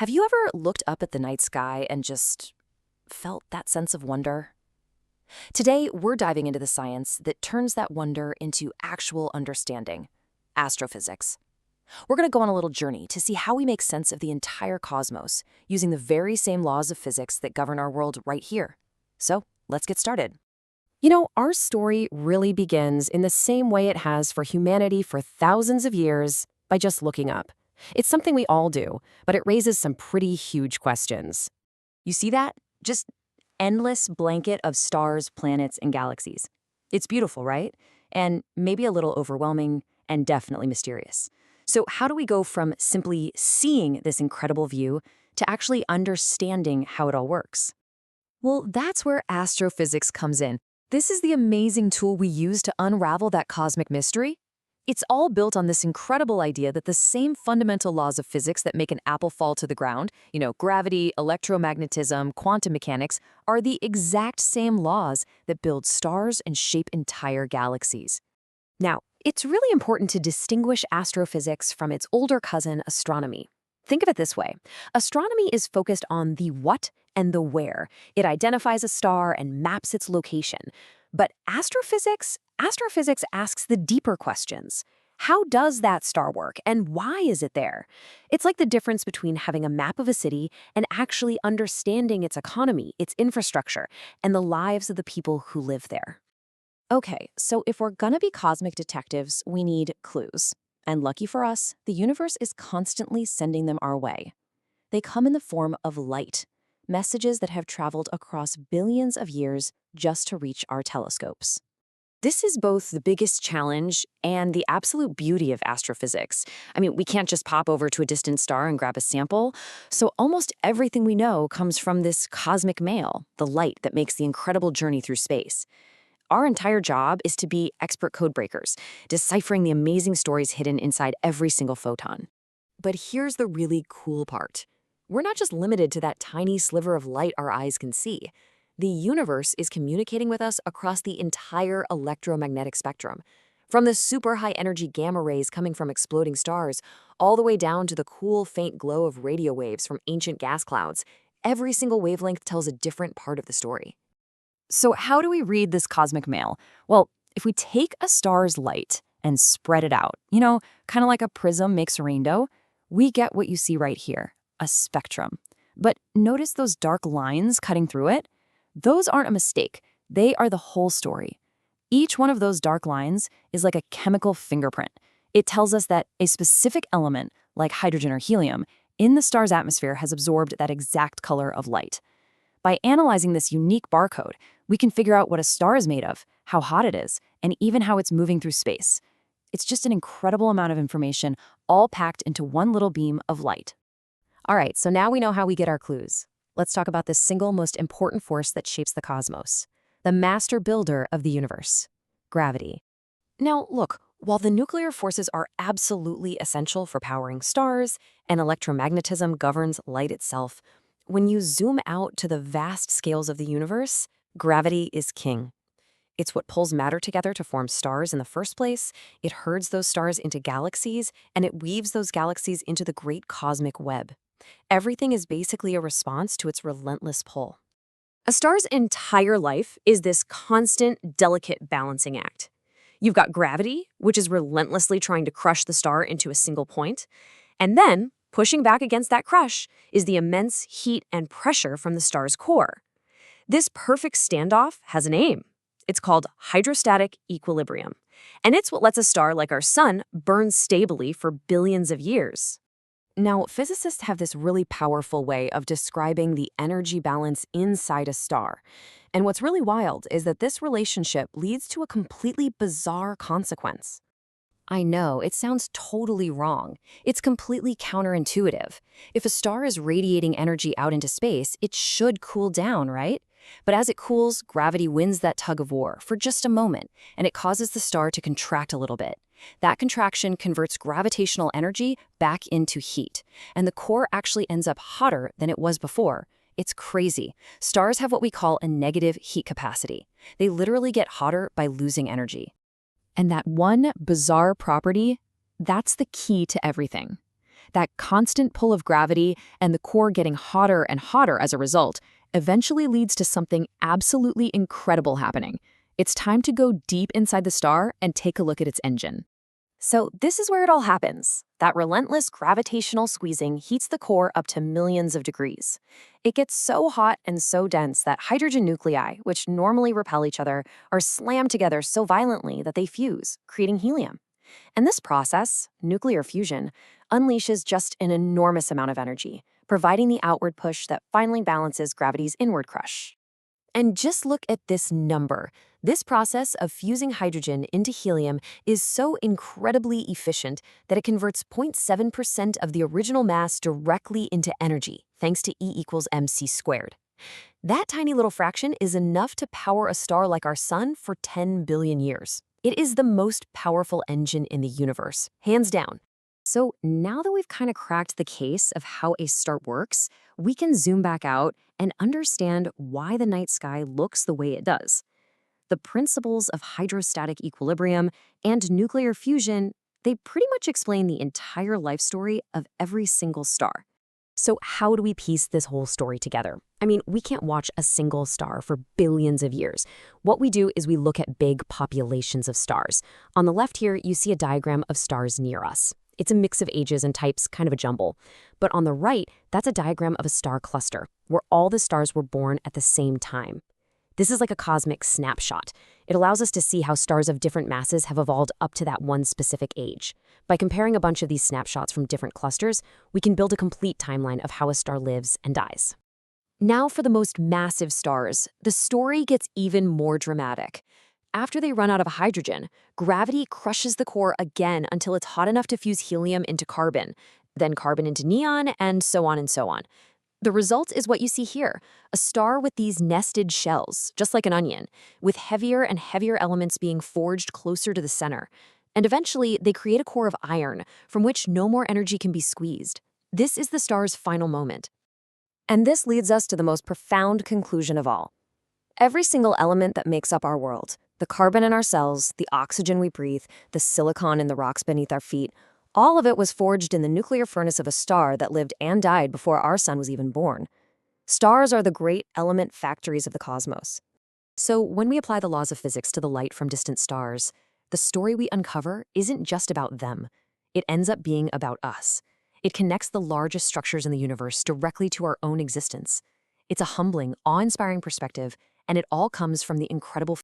Have you ever looked up at the night sky and just felt that sense of wonder? Today, we're diving into the science that turns that wonder into actual understanding: astrophysics. We're going to go on a little journey to see how we make sense of the entire cosmos using the very same laws of physics that govern our world right here. So, let's get started. Our story really begins in the same way it has for humanity for thousands of years, by just looking up. It's something we all do, but it raises some pretty huge questions. You see that? Just endless blanket of stars, planets, and galaxies. It's beautiful, right? And maybe a little overwhelming and definitely mysterious. So how do we go from simply seeing this incredible view to actually understanding how it all works? Well, that's where astrophysics comes in. This is the amazing tool we use to unravel that cosmic mystery. It's all built on this incredible idea that the same fundamental laws of physics that make an apple fall to the ground, gravity, electromagnetism, quantum mechanics, are the exact same laws that build stars and shape entire galaxies. Now, it's really important to distinguish astrophysics from its older cousin, astronomy. Think of it this way. Astronomy is focused on the what and the where. It identifies a star and maps its location. But astrophysics asks the deeper questions. How does that star work, and why is it there? It's like the difference between having a map of a city and actually understanding its economy, its infrastructure, and the lives of the people who live there. Okay, so if we're gonna be cosmic detectives, we need clues. And lucky for us, the universe is constantly sending them our way. They come in the form of light, messages that have traveled across billions of years just to reach our telescopes. This is both the biggest challenge and the absolute beauty of astrophysics. I mean, we can't just pop over to a distant star and grab a sample, so almost everything we know comes from this cosmic mail, the light that makes the incredible journey through space. Our entire job is to be expert code breakers, deciphering the amazing stories hidden inside every single photon. But here's the really cool part. We're not just limited to that tiny sliver of light our eyes can see. The universe is communicating with us across the entire electromagnetic spectrum, from the super high-energy gamma rays coming from exploding stars, all the way down to the cool, faint glow of radio waves from ancient gas clouds. Every single wavelength tells a different part of the story. So how do we read this cosmic mail? Well, if we take a star's light and spread it out, kind of like a prism makes a rainbow, we get what you see right here, a spectrum. But notice those dark lines cutting through it? Those aren't a mistake. They are the whole story. Each one of those dark lines is like a chemical fingerprint. It tells us that a specific element, like hydrogen or helium, in the star's atmosphere has absorbed that exact color of light. By analyzing this unique barcode, we can figure out what a star is made of, how hot it is, and even how it's moving through space. It's just an incredible amount of information, all packed into one little beam of light. All right, so now we know how we get our clues. Let's talk about the single most important force that shapes the cosmos, the master builder of the universe: gravity. Now, look, while the nuclear forces are absolutely essential for powering stars and electromagnetism governs light itself, when you zoom out to the vast scales of the universe, gravity is king. It's what pulls matter together to form stars in the first place. It herds those stars into galaxies, and it weaves those galaxies into the great cosmic web. Everything is basically a response to its relentless pull. A star's entire life is this constant, delicate balancing act. You've got gravity, which is relentlessly trying to crush the star into a single point, and then, pushing back against that crush, is the immense heat and pressure from the star's core. This perfect standoff has a name. It's called hydrostatic equilibrium, and it's what lets a star like our sun burn stably for billions of years. Now, physicists have this really powerful way of describing the energy balance inside a star. And what's really wild is that this relationship leads to a completely bizarre consequence. I know, it sounds totally wrong. It's completely counterintuitive. If a star is radiating energy out into space, it should cool down, right? But as it cools, gravity wins that tug of war for just a moment, and it causes the star to contract a little bit. That contraction converts gravitational energy back into heat, and the core actually ends up hotter than it was before. It's crazy. Stars have what we call a negative heat capacity. They literally get hotter by losing energy. And that one bizarre property, that's the key to everything. That constant pull of gravity and the core getting hotter and hotter as a result eventually leads to something absolutely incredible happening. It's time to go deep inside the star and take a look at its engine. So this is where it all happens. That relentless gravitational squeezing heats the core up to millions of degrees. It gets so hot and so dense that hydrogen nuclei, which normally repel each other, are slammed together so violently that they fuse, creating helium. And this process, nuclear fusion, unleashes just an enormous amount of energy, providing the outward push that finally balances gravity's inward crush. And just look at this number. This process of fusing hydrogen into helium is so incredibly efficient that it converts 0.7% of the original mass directly into energy, thanks to E=mc². That tiny little fraction is enough to power a star like our sun for 10 billion years. It is the most powerful engine in the universe, hands down. So now that we've kind of cracked the case of how a star works, we can zoom back out and understand why the night sky looks the way it does. The principles of hydrostatic equilibrium and nuclear fusion, they pretty much explain the entire life story of every single star. So how do we piece this whole story together? I mean, we can't watch a single star for billions of years. What we do is we look at big populations of stars. On the left here, you see a diagram of stars near us. It's a mix of ages and types, kind of a jumble. But on the right, that's a diagram of a star cluster, where all the stars were born at the same time. This is like a cosmic snapshot. It allows us to see how stars of different masses have evolved up to that one specific age. By comparing a bunch of these snapshots from different clusters, we can build a complete timeline of how a star lives and dies. Now for the most massive stars, the story gets even more dramatic. After they run out of hydrogen, gravity crushes the core again until it's hot enough to fuse helium into carbon, then carbon into neon, and so on and so on. The result is what you see here, a star with these nested shells, just like an onion, with heavier and heavier elements being forged closer to the center. And eventually, they create a core of iron, from which no more energy can be squeezed. This is the star's final moment. And this leads us to the most profound conclusion of all. Every single element that makes up our world, the carbon in our cells, the oxygen we breathe, the silicon in the rocks beneath our feet, all of it was forged in the nuclear furnace of a star that lived and died before our sun was even born. Stars are the great element factories of the cosmos. So when we apply the laws of physics to the light from distant stars, the story we uncover isn't just about them. It ends up being about us. It connects the largest structures in the universe directly to our own existence. It's a humbling, awe-inspiring perspective, and it all comes from the incredible